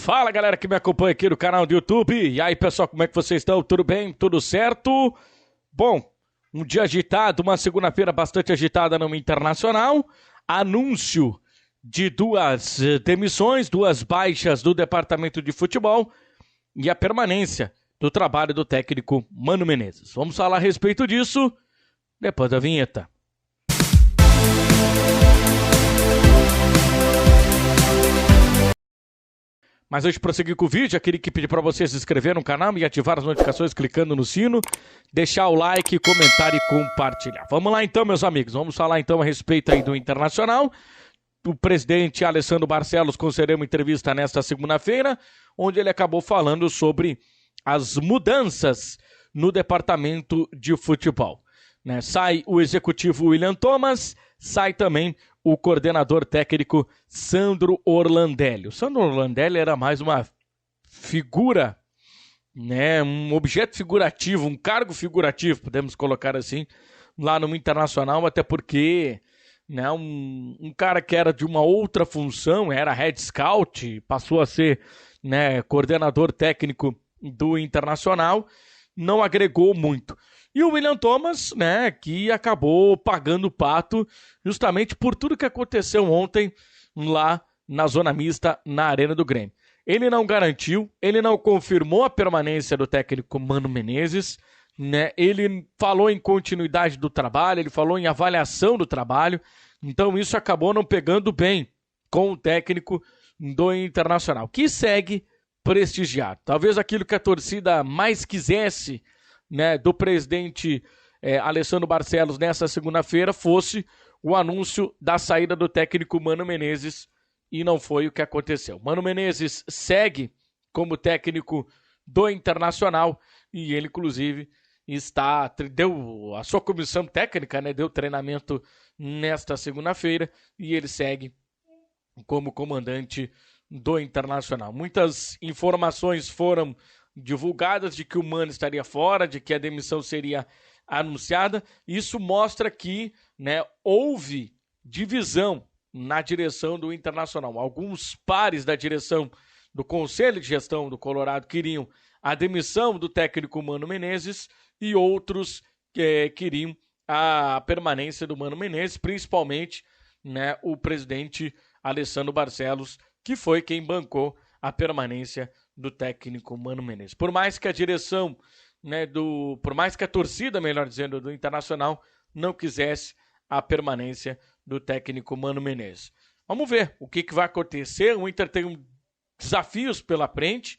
Fala galera que me acompanha aqui no canal do YouTube. E aí pessoal, como é que vocês estão? Tudo bem? Tudo certo? Bom, um dia agitado, uma segunda-feira bastante agitada no Internacional. Anúncio de duas demissões, duas baixas do departamento de futebol e a permanência do trabalho do técnico Mano Menezes. Vamos falar a respeito disso depois da vinheta. Mas antes de prosseguir com o vídeo, queria pedir para você se inscrever no canal e ativar as notificações clicando no sino, deixar o like, comentar e compartilhar. Vamos lá então, meus amigos, vamos falar então a respeito aí do Internacional. O presidente Alessandro Barcelos concedeu uma entrevista nesta segunda-feira, onde ele acabou falando sobre as mudanças no departamento de futebol. Sai o executivo William Thomas, sai também o coordenador técnico Sandro Orlandelli. O Sandro Orlandelli era mais uma figura, um objeto figurativo, um cargo figurativo, podemos colocar assim, lá no Internacional, até porque um cara que era de uma outra função, era head scout, passou a ser coordenador técnico do Internacional, não agregou muito. E o William Thomas, que acabou pagando o pato justamente por tudo que aconteceu ontem lá na zona mista, na Arena do Grêmio. Ele não garantiu, ele não confirmou a permanência do técnico Mano Menezes, ele falou em continuidade do trabalho, ele falou em avaliação do trabalho, então isso acabou não pegando bem com o técnico do Internacional, que segue prestigiado. Talvez aquilo que a torcida mais quisesse do presidente Alessandro Barcelos nessa segunda-feira fosse o anúncio da saída do técnico Mano Menezes, e não foi o que aconteceu. Mano Menezes segue como técnico do Internacional e ele, inclusive, deu a sua comissão técnica, deu treinamento nesta segunda-feira e ele segue como comandante do Internacional. Muitas informações foram divulgadas de que o Mano estaria fora, de que a demissão seria anunciada. Isso mostra que houve divisão na direção do Internacional. Alguns pares da direção do Conselho de Gestão do Colorado queriam a demissão do técnico Mano Menezes e outros queriam a permanência do Mano Menezes, principalmente o presidente Alessandro Barcelos, que foi quem bancou a permanência do técnico Mano Menezes. Por mais que a direção, por mais que a torcida, melhor dizendo, do Internacional não quisesse a permanência do técnico Mano Menezes. Vamos ver o que vai acontecer. O Inter tem desafios pela frente,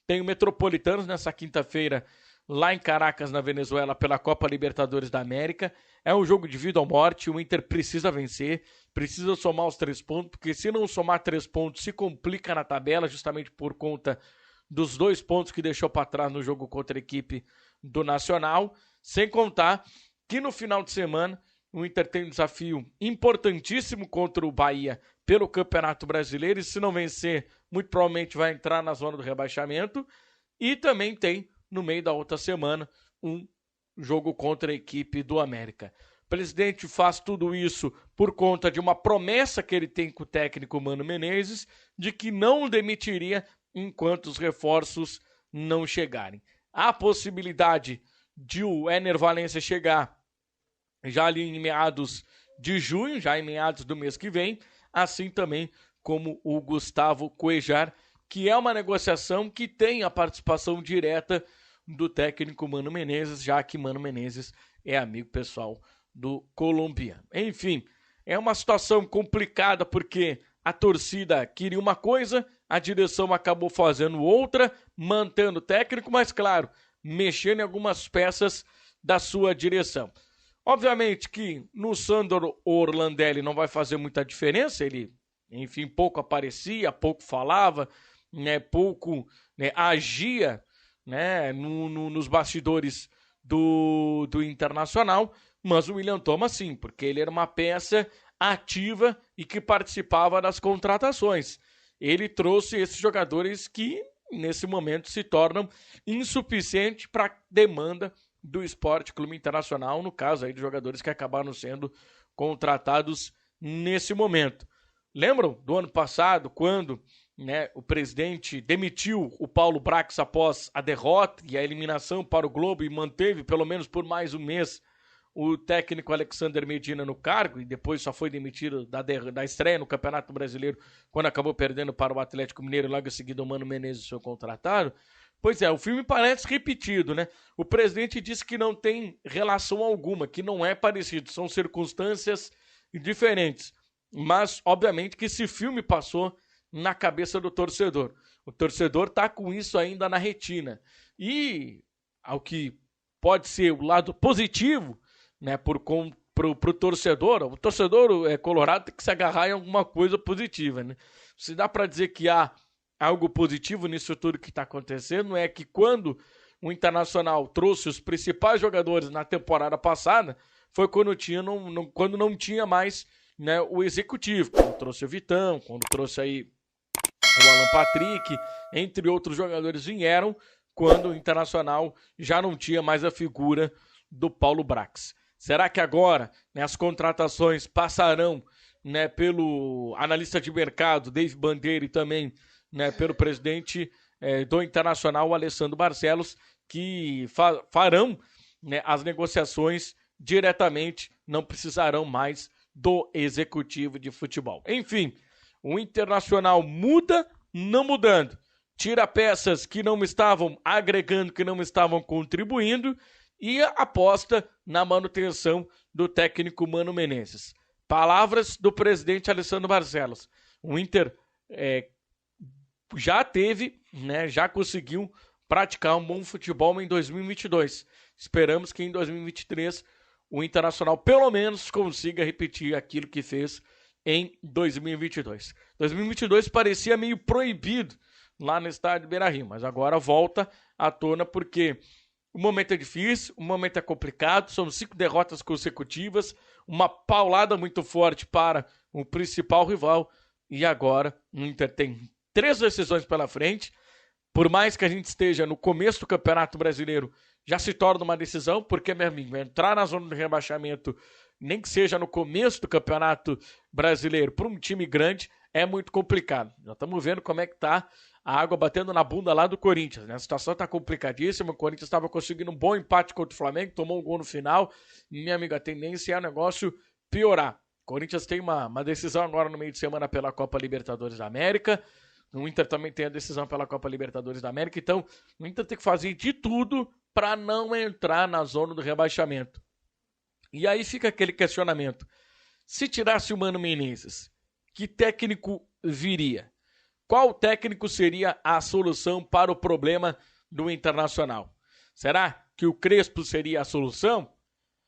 tem o Metropolitanos nessa quinta-feira lá em Caracas, na Venezuela, pela Copa Libertadores da América. É um jogo de vida ou morte, o Inter precisa vencer, precisa somar os 3 pontos, porque se não somar 3 pontos, se complica na tabela, justamente por conta dos 2 pontos que deixou para trás no jogo contra a equipe do Nacional, sem contar que no final de semana o Inter tem um desafio importantíssimo contra o Bahia pelo Campeonato Brasileiro, e se não vencer, muito provavelmente vai entrar na zona do rebaixamento, e também tem, no meio da outra semana, um jogo contra a equipe do América. O presidente faz tudo isso por conta de uma promessa que ele tem com o técnico Mano Menezes, de que não o demitiria enquanto os reforços não chegarem. Há a possibilidade de o Éner Valencia chegar já ali em meados de junho, já em meados do mês que vem, assim também como o Gustavo Cuéllar, que é uma negociação que tem a participação direta do técnico Mano Menezes, já que Mano Menezes é amigo pessoal do colombiano. Enfim, é uma situação complicada porque a torcida queria uma coisa, a direção acabou fazendo outra, mantendo o técnico, mas claro, mexendo em algumas peças da sua direção. Obviamente que no Sandro Orlandelli não vai fazer muita diferença, ele, enfim, pouco aparecia, pouco falava, pouco agia nos bastidores do Internacional, mas o William Thomas sim, porque ele era uma peça ativa e que participava das contratações. Ele trouxe esses jogadores que, nesse momento, se tornam insuficientes para a demanda do Esporte Clube Internacional, no caso aí de jogadores que acabaram sendo contratados nesse momento. Lembram do ano passado, quando né, o presidente demitiu o Paulo Brax após a derrota e a eliminação para o Globo e manteve, pelo menos por mais um mês, o técnico Alexander Medina no cargo e depois só foi demitido da estreia no Campeonato Brasileiro quando acabou perdendo para o Atlético Mineiro e logo em seguida o Mano Menezes foi contratado. Pois é, o filme parece repetido, né? O presidente disse que não tem relação alguma, que não é parecido, são circunstâncias diferentes. Mas, obviamente, que esse filme passou na cabeça do torcedor. O torcedor tá com isso ainda na retina. E, ao que pode ser o lado positivo, né, pro torcedor, o torcedor colorado tem que se agarrar em alguma coisa positiva, né? Se dá para dizer que há algo positivo nisso tudo que está acontecendo, é que quando o Internacional trouxe os principais jogadores na temporada passada, foi quando não tinha mais, né, o executivo, quando trouxe o Vitão, quando trouxe aí o Alan Patrick, entre outros jogadores vieram, quando o Internacional já não tinha mais a figura do Paulo Brax. Será que agora, né, as contratações passarão, né, pelo analista de mercado, Dave Bandeira, e também, né, pelo presidente do Internacional, Alessandro Barcelos, que farão, né, as negociações diretamente, não precisarão mais do executivo de futebol. Enfim, o Internacional muda, não mudando. Tira peças que não estavam agregando, que não estavam contribuindo e aposta na manutenção do técnico Mano Menezes. Palavras do presidente Alessandro Barcelos. O Inter já teve, né, já conseguiu praticar um bom futebol em 2022. Esperamos que em 2023 o Internacional pelo menos consiga repetir aquilo que fez em 2022. 2022 parecia meio proibido lá no estádio Beira-Rio, mas agora volta à tona porque o momento é difícil, o momento é complicado, são 5 derrotas consecutivas, uma paulada muito forte para o principal rival e agora o Inter tem 3 decisões pela frente. Por mais que a gente esteja no começo do Campeonato Brasileiro, já se torna uma decisão, porque, meu amigo, entrar na zona de rebaixamento, nem que seja no começo do Campeonato Brasileiro, para um time grande, é muito complicado. Já estamos vendo como é que tá a água batendo na bunda lá do Corinthians, né? A situação está complicadíssima, o Corinthians estava conseguindo um bom empate contra o Flamengo, tomou um gol no final, e, minha amiga, a tendência é o negócio piorar. O Corinthians tem uma decisão agora no meio de semana pela Copa Libertadores da América, o Inter também tem a decisão pela Copa Libertadores da América, então o Inter tem que fazer de tudo para não entrar na zona do rebaixamento. E aí fica aquele questionamento. Se tirasse o Mano Menezes, que técnico viria? Qual técnico seria a solução para o problema do Internacional? Será que o Crespo seria a solução?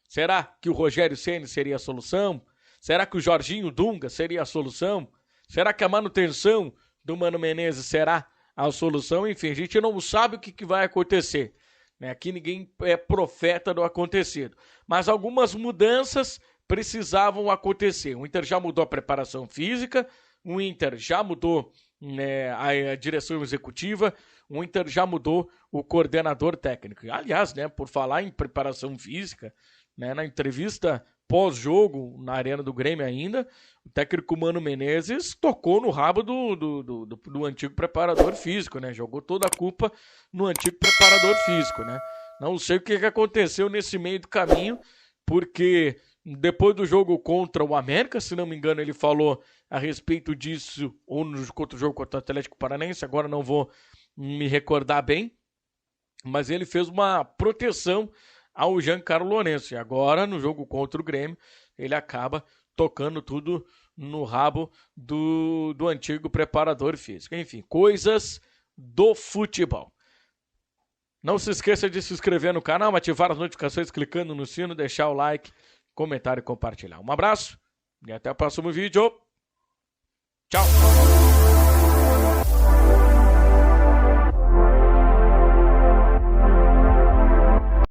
Será que o Rogério Ceni seria a solução? Será que o Jorginho Dunga seria a solução? Será que a manutenção do Mano Menezes será a solução? Enfim, a gente não sabe o que vai acontecer. Aqui ninguém é profeta do acontecido. Mas algumas mudanças precisavam acontecer. O Inter já mudou a preparação física, o Inter já mudou, né, a direção executiva, o Inter já mudou o coordenador técnico. Aliás, né, por falar em preparação física, né, na entrevista pós-jogo, na Arena do Grêmio ainda, o técnico Mano Menezes tocou no rabo do antigo preparador físico, né? Jogou toda a culpa no antigo preparador físico, né? Não sei o que aconteceu nesse meio do caminho, porque depois do jogo contra o América, se não me engano, ele falou a respeito disso, ou no contra o jogo contra o Atlético Paranaense, agora não vou me recordar bem, mas ele fez uma proteção ao Giancarlo Lourenço. E agora, no jogo contra o Grêmio, ele acaba tocando tudo no rabo do antigo preparador físico. Enfim, coisas do futebol. Não se esqueça de se inscrever no canal, ativar as notificações clicando no sino, deixar o like, comentar e compartilhar. Um abraço e até o próximo vídeo. Tchau!